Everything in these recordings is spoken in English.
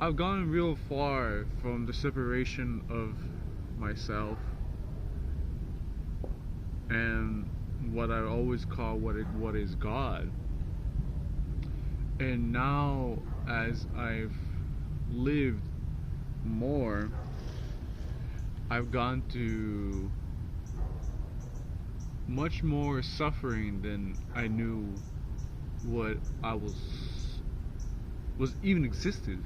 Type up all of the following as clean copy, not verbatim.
I've gone real far from the separation of myself and what I always call what is God. And now, as I've lived more, I've gone to much more suffering than I knew what I was even existed.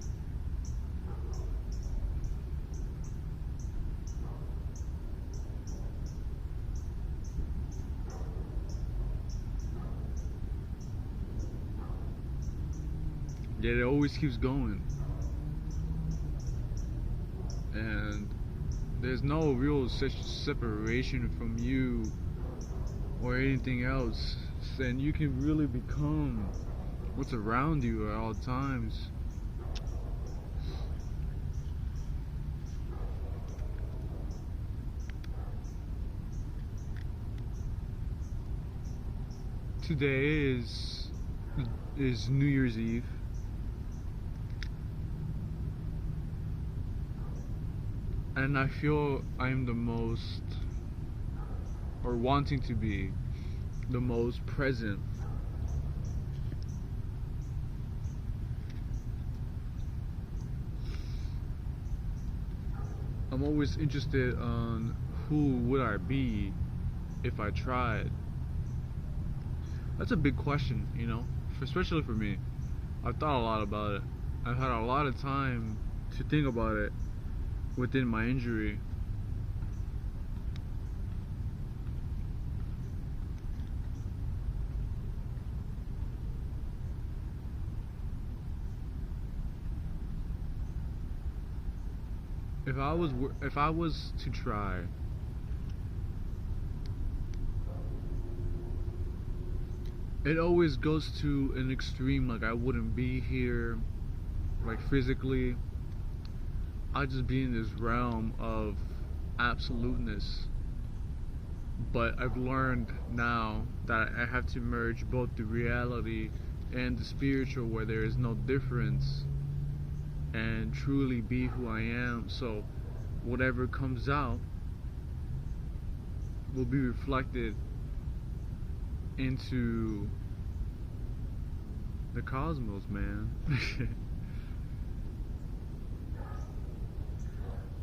Yet it always keeps going. And there's no real such separation from you or anything else. And you can really become what's around you at all times. Today is New Year's Eve. And I feel I'm the most, or wanting to be, the most present. I'm always interested on who would I be if I tried. That's a big question, you know, especially for me. I've thought a lot about it. I've had a lot of time to think about it within my injury. If I was to try, it always goes to an extreme. Like, I wouldn't be here, like, physically. I'd just be in this realm of absoluteness. But I've learned now that I have to merge both the reality and the spiritual, where there is no difference, and truly be who I am. So whatever comes out will be reflected into the cosmos, man.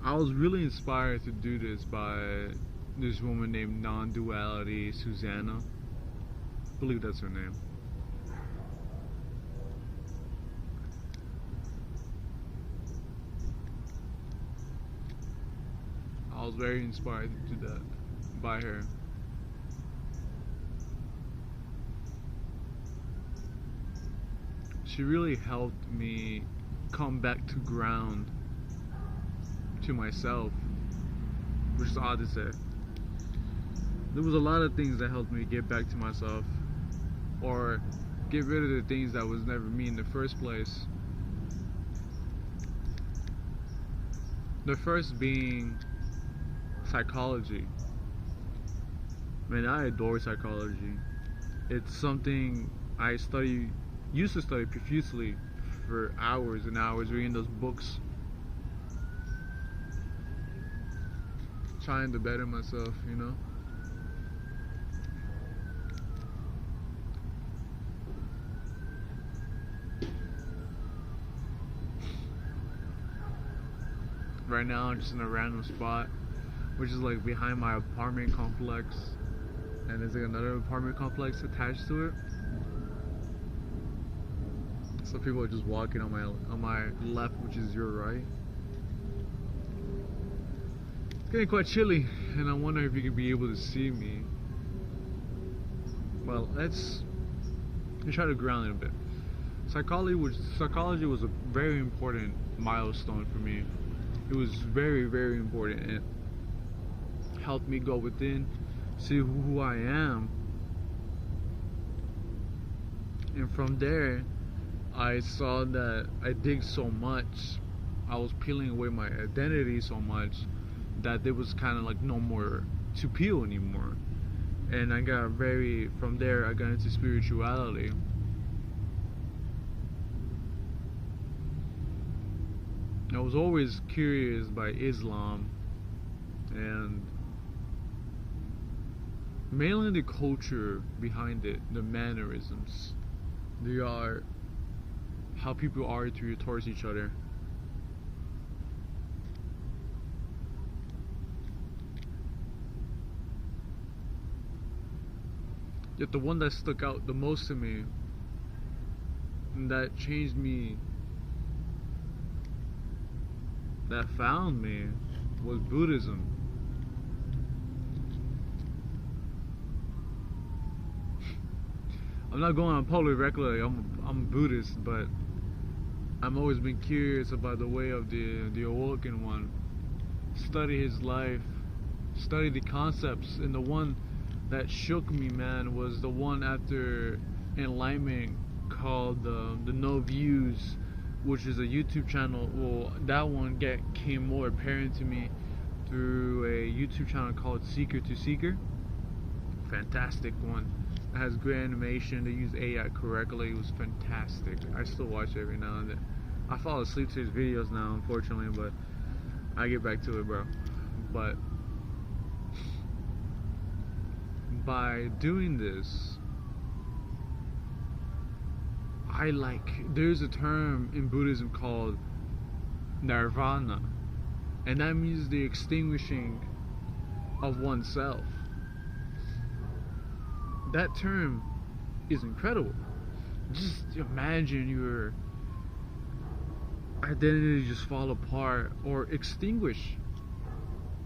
I was really inspired to do this by this woman named Non-Duality Susanna. I believe that's her name. I was very inspired to do that by her. She really helped me come back to ground, to myself, which is odd to say. There was a lot of things that helped me get back to myself, or get rid of the things that was never me in the first place. The first being psychology. Man, I adore psychology. It's something I used to study profusely for hours and hours, reading those books, trying to better myself, you know. Right now I'm just in a random spot, which is like behind my apartment complex, and there's like another apartment complex attached to it. So people are just walking on my left, which is your right. It's getting quite chilly, and I wonder if you could be able to see me. Well, let's try to ground it a bit. Psychology was a very important milestone for me. It was very, very important. It helped me go within, see who I am, and from there I saw that I dig so much, I was peeling away my identity so much that there was kind of like no more to peel anymore. And from there I got into spirituality. I was always curious by Islam, and mainly the culture behind it, the mannerisms, the art, how people are towards each other. Yet the one that stuck out the most to me, and that changed me, that found me, was Buddhism. I'm not going on public record like I'm Buddhist, but I've always been curious about the way of the awoken one. Study his life, study the concepts, and the one that shook me, man, was the one after enlightenment called the No Views, which is a YouTube channel. Well, that one came more apparent to me through a YouTube channel called Seeker to Seeker. Fantastic one. It has great animation. They use AI correctly. It was fantastic. I still watch it every now and then. I fall asleep to his videos now, unfortunately, but I get back to it, bro. But by doing this, there's a term in Buddhism called nirvana, and that means the extinguishing of oneself. That term is incredible. Just imagine your identity just fall apart or extinguish,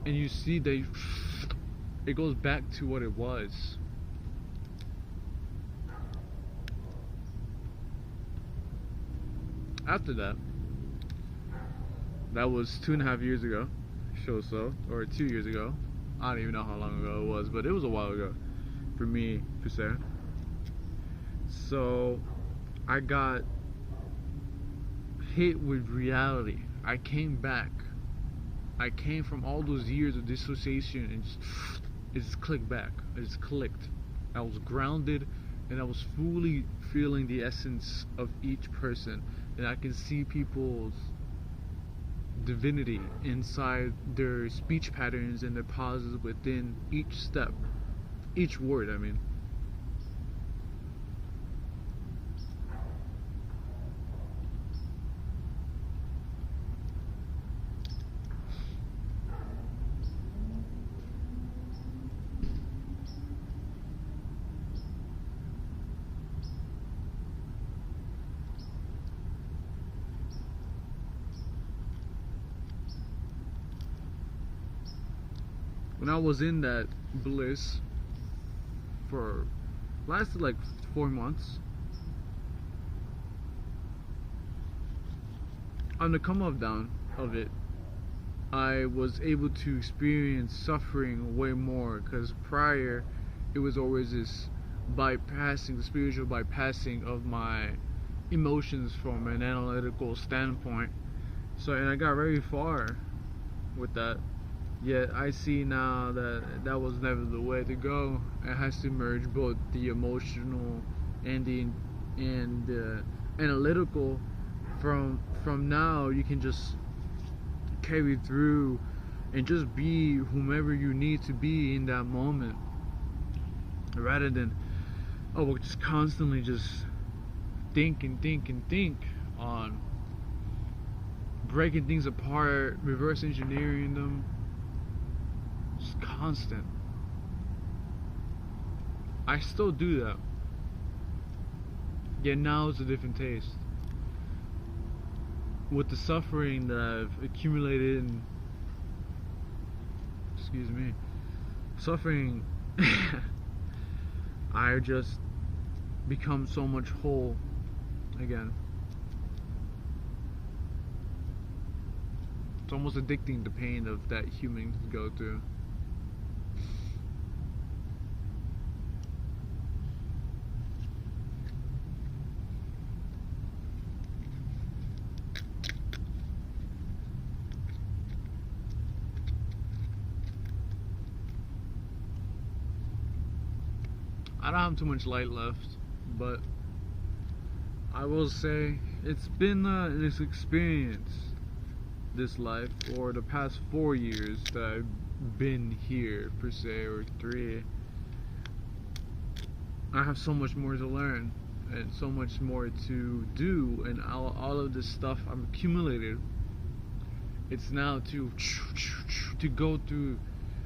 and you see that it goes back to what it was. After that was 2.5 years ago, or 2 years ago. I don't even know how long ago it was, but it was a while ago for me, per se. So I got hit with reality. I came back. I came from all those years of dissociation and it just clicked back. It just clicked. I was grounded and I was fully feeling the essence of each person, and I can see people's divinity inside their speech patterns and their pauses within each step, each word, I mean. When I was in that bliss lasted like 4 months, on the come up down of it, I was able to experience suffering way more, because prior it was always this bypassing, the spiritual bypassing of my emotions from an analytical standpoint. So, and I got very far with that. Yet I see now that that was never the way to go. It has to merge both the emotional and the analytical. From now, you can just carry through and just be whomever you need to be in that moment, rather than just constantly just think on breaking things apart, reverse engineering them. Just constant. I still do that, yet now it's a different taste. With the suffering that I've accumulated and suffering, I just become so much whole again. It's almost addicting, the pain of that humans go through. I don't have too much light left, but I will say it's been an experience. this life, or the past 4 years that I've been here per se, or 3, I have so much more to learn and so much more to do, and all of this stuff I've accumulated. It's now to go through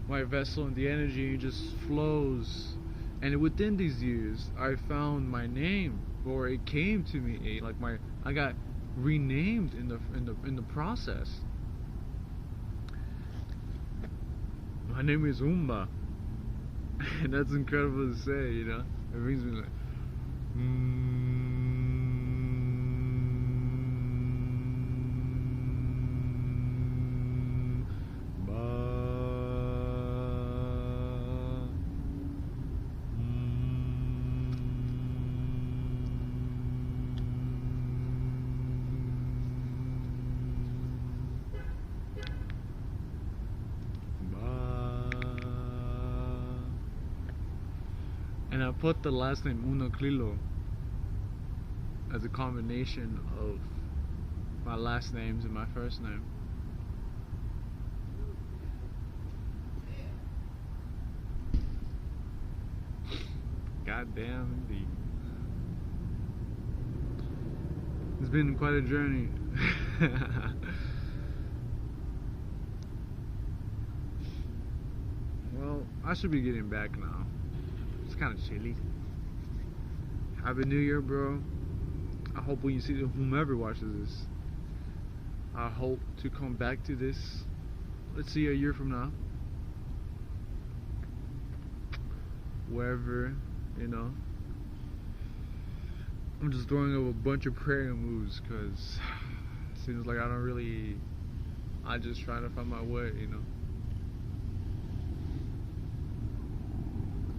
my vessel, and the energy just flows. And within these years, I found my name, or it came to me. Like I got renamed in the process. My name is Umba, and that's incredible to say. You know, it brings me like. And I put the last name Unoklilo as a combination of my last names and my first name. Goddamn indeed. It's been quite a journey. Well, I should be getting back now. It's kind of chilly. Happy New Year, bro. I hope when you see whomever watches this, I hope to come back to this. Let's see, a year from now, wherever, you know. I'm just throwing up a bunch of prayer moves because it seems like I'm just trying to find my way, you know.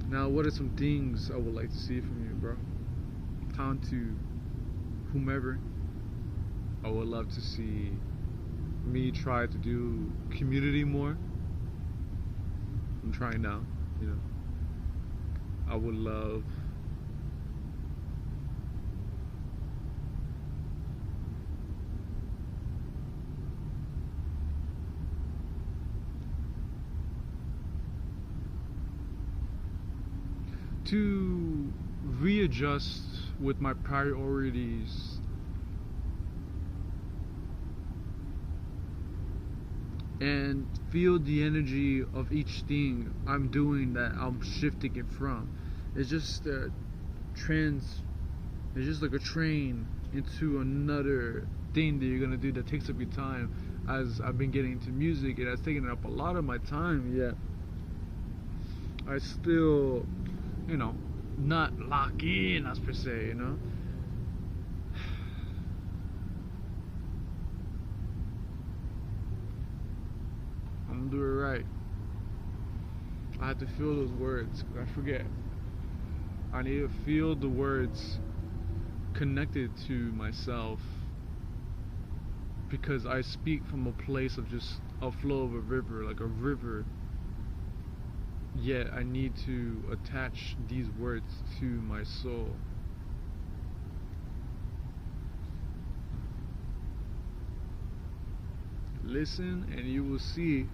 Now, what are some things I would like to see from you, bro? Down to whomever. I would love to see me try to do community more. I'm trying now, you know. I would love to readjust with my priorities and feel the energy of each thing I'm doing that I'm shifting it from. It's just it's just like a train into another thing that you're gonna do that takes up your time. As I've been getting into music, it has taken up a lot of my time, yet I still, you know, not lock in as per se, you know. I'm gonna do it right. I have to feel those words, 'cause I forget. I need to feel the words connected to myself, because I speak from a place of just a flow of a river, like a river. Yet I need to attach these words to my soul. Listen and you will see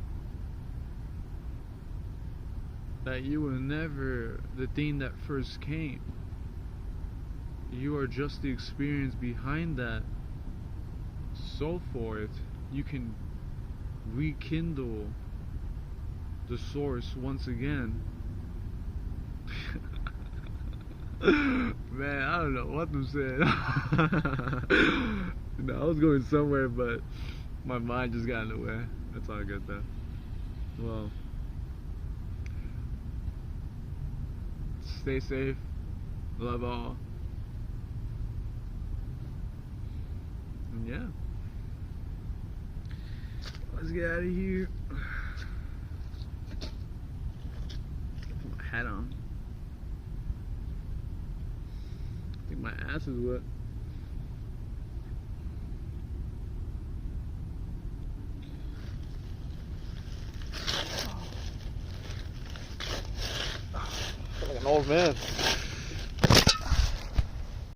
that you were never the thing that first came. You are just the experience behind that. So forth, you can rekindle the source once again. Man, I don't know what to say. No, I was going somewhere, but my mind just got in the way. That's all good though. Well, stay safe. Love all. And yeah. Let's get out of here. Put my hat on. I think my ass is wet. I feel like an old man.